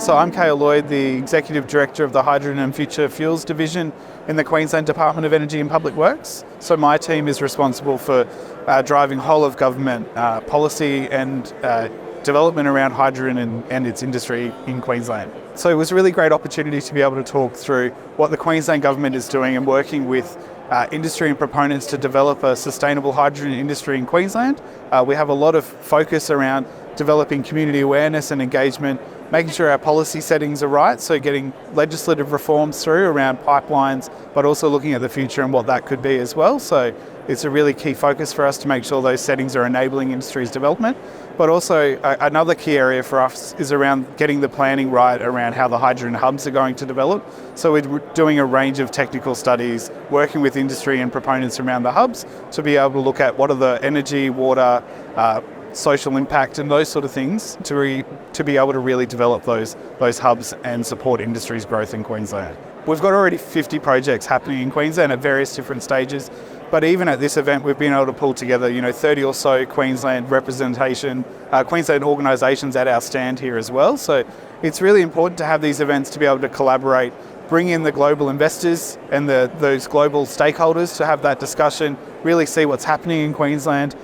So I'm Kahil Lloyd, the Executive Director of the Hydrogen and Future Fuels Division in the Queensland Department of Energy and Public Works. So my team is responsible for driving whole of government policy and development around hydrogen and its industry in Queensland. So it was a really great opportunity to be able to talk through what the Queensland Government is doing and working with industry and proponents to develop a sustainable hydrogen industry in Queensland. We have a lot of focus around developing community awareness and engagement, making sure our policy settings are right, so getting legislative reforms through around pipelines, but also looking at the future and what that could be as well. So it's a really key focus for us to make sure those settings are enabling industry's development. But also another key area for us is around getting the planning right around how the hydrogen hubs are going to develop. So we're doing a range of technical studies, working with industry and proponents around the hubs to be able to look at what are the energy, water, social impact and those sort of things to be able to really develop those hubs and support industry's growth in Queensland. We've got already 50 projects happening in Queensland at various different stages, but even at this event we've been able to pull together 30 or so Queensland representation, Queensland organisations at our stand here as well. So it's really important to have these events to be able to collaborate, bring in the global investors and those global stakeholders to have that discussion, really see what's happening in Queensland,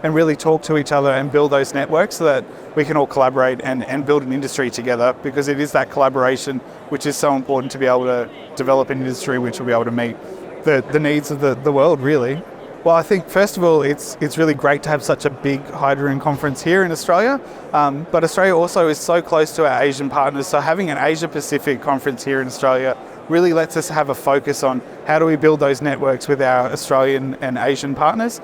and really talk to each other and build those networks so that we can all collaborate and build an industry together, because it is that collaboration which is so important to be able to develop an industry which will be able to meet the needs of the world, really. Well, I think first of all, it's really great to have such a big hydrogen conference here in Australia, but Australia also is so close to our Asian partners, so having an Asia Pacific conference here in Australia really lets us have a focus on how do we build those networks with our Australian and Asian partners.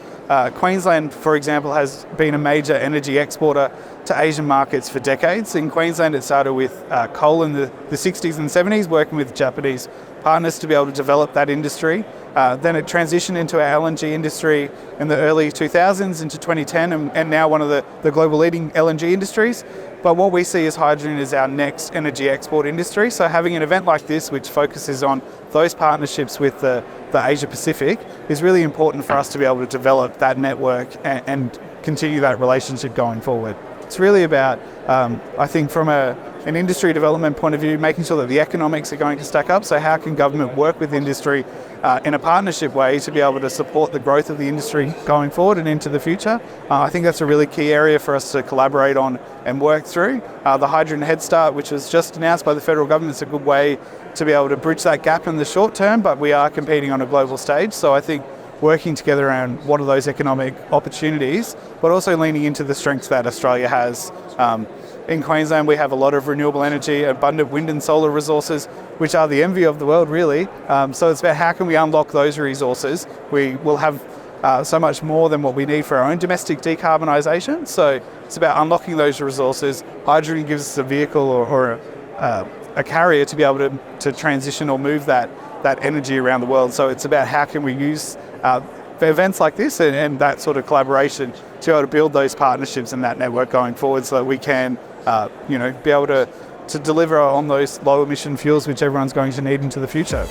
Queensland, for example, has been a major energy exporter to Asian markets for decades. In Queensland, it started with coal in the 60s and 70s, working with Japanese partners to be able to develop that industry. Then it transitioned into our LNG industry in the early 2000s into 2010, and now one of the global leading LNG industries. But what we see as hydrogen is our next energy export industry. So having an event like this, which focuses on those partnerships with the Asia Pacific, is really important for us to be able to develop that network and continue that relationship going forward. It's really about, I think from an industry development point of view, making sure that the economics are going to stack up. So how can government work with industry in a partnership way to be able to support the growth of the industry going forward and into the future? I think that's a really key area for us to collaborate on and work through. The Hydrogen Head Start, which was just announced by the federal government, is a good way to be able to bridge that gap in the short term, but we are competing on a global stage. So I think working together around what are those economic opportunities, but also leaning into the strengths that Australia has. In Queensland, we have a lot of renewable energy, abundant wind and solar resources, which are the envy of the world, really. So it's about how can we unlock those resources. We will have so much more than what we need for our own domestic decarbonisation. So it's about unlocking those resources. Hydrogen gives us a vehicle or a carrier to be able to transition or move that energy around the world. So it's about how can we use events like this and that sort of collaboration to be able to build those partnerships and that network going forward, so that we can be able to deliver on those low emission fuels which everyone's going to need into the future.